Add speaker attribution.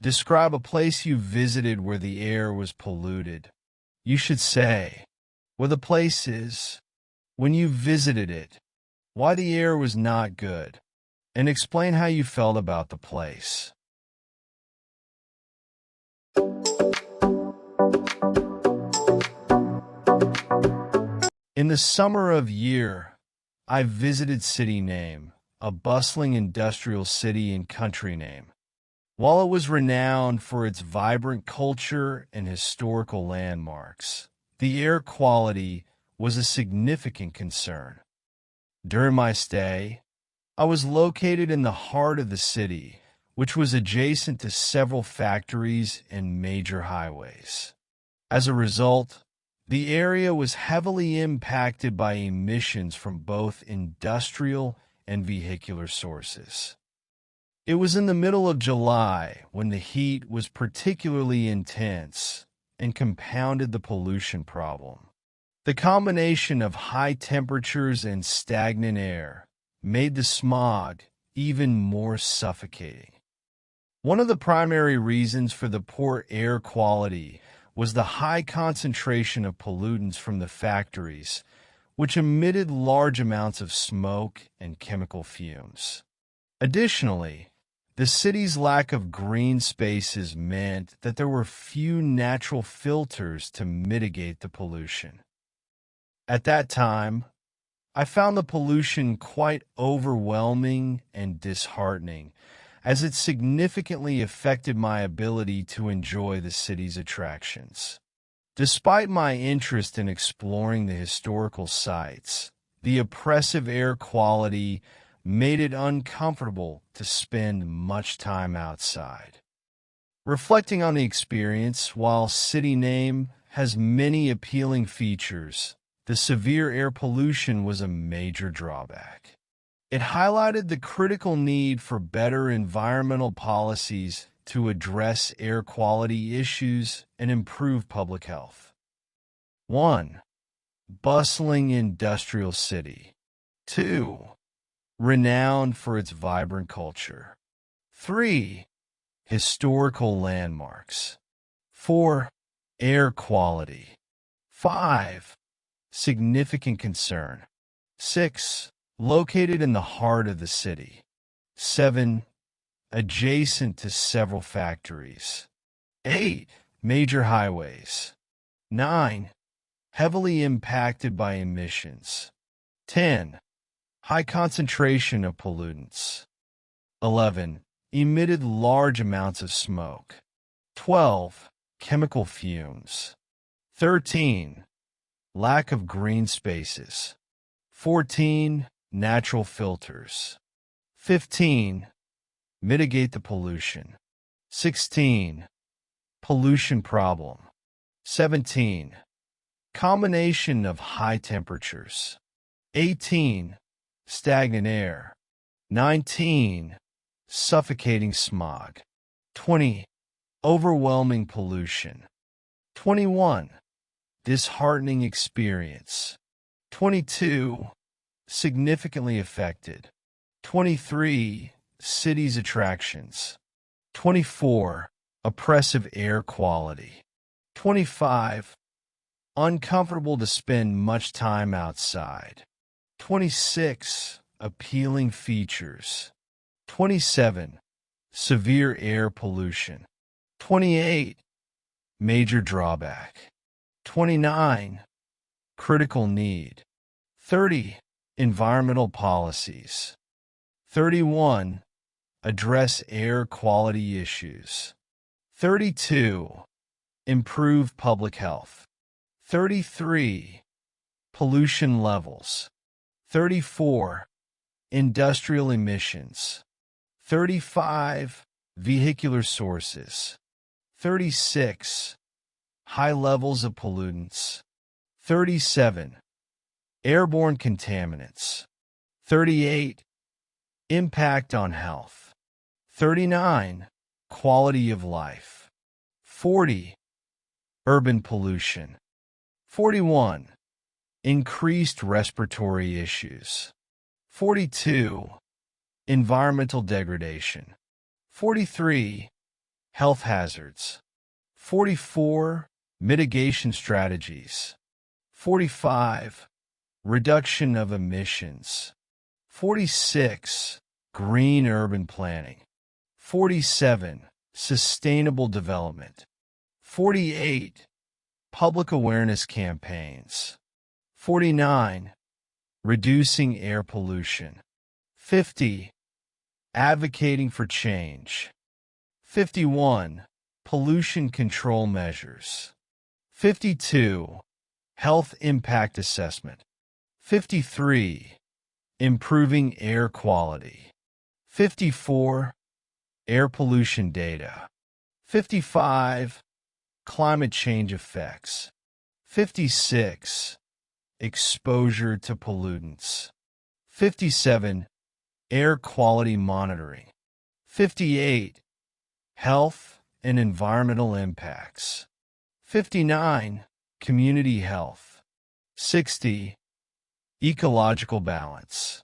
Speaker 1: Describe a place you visited where the air was polluted. You should say, where the place is, when you visited it, why the air was not good, and explain how you felt about the place. In the summer of year, I visited city name, a bustling industrial city and country name. While it was renowned for its vibrant culture and historical landmarks, the air quality was a significant concern. During my stay, I was located in the heart of the city, which was adjacent to several factories and major highways. As a result, the area was heavily impacted by emissions from both industrial and vehicular sources. It was in the middle of July when the heat was particularly intense and compounded the pollution problem. The combination of high temperatures and stagnant air made the smog even more suffocating. One of the primary reasons for the poor air quality was the high concentration of pollutants from the factories, which emitted large amounts of smoke and chemical fumes. Additionally, the city's lack of green spaces meant that there were few natural filters to mitigate the pollution. At that time, I found the pollution quite overwhelming and disheartening, as it significantly affected my ability to enjoy the city's attractions. Despite my interest in exploring the historical sites, the oppressive air quality made it uncomfortable to spend much time outside. Reflecting on the experience, while city name has many appealing features, the severe air pollution was a major drawback. It highlighted the critical need for better environmental policies to address air quality issues and improve public health. 1. Bustling industrial city. 2. Renowned for its vibrant culture. 3. Historical landmarks. 4. Air quality. 5. Significant concern. 6. Located in the heart of the city. 7. Adjacent to several factories. 8. Major highways. 9. Heavily impacted by emissions. 10. High concentration of pollutants. 11. Emitted large amounts of smoke. 12. Chemical fumes. 13. Lack of green spaces. 14. Natural filters. 15. Mitigate the pollution. 16. Pollution problem. 17. Combination of high temperatures. 18. Stagnant air. 19. Suffocating smog. 20. Overwhelming pollution. 21. Disheartening experience. 22. Significantly affected. 23. City's attractions. 24. Oppressive air quality. 25. Uncomfortable to spend much time outside. 26. Appealing features. 27. Severe air pollution. 28. Major drawback. 29. Critical need. 30. Environmental policies. 31. Address air quality issues. 32. Improve public health. 33. Pollution levels. 34. Industrial emissions. 35. Vehicular sources. 36. High levels of pollutants. 37. Airborne contaminants. 38. Impact on health. 39. Quality of life. 40. Urban pollution. 41. Increased respiratory issues. 42. Environmental degradation. 43. health hazards. 44. Mitigation strategies. 45. Reduction of emissions. 46. Green urban planning. 47. Sustainable development. 48. Public awareness campaigns. 49. Reducing air pollution. 50. Advocating for change. 51. Pollution control measures. 52. Health impact assessment. 53. Improving air quality. 54. Air pollution data. 55. Climate change effects. 56. Exposure to pollutants. 57. Air quality monitoring. 58. Health and environmental impacts. 59. Community health. 60. Ecological balance.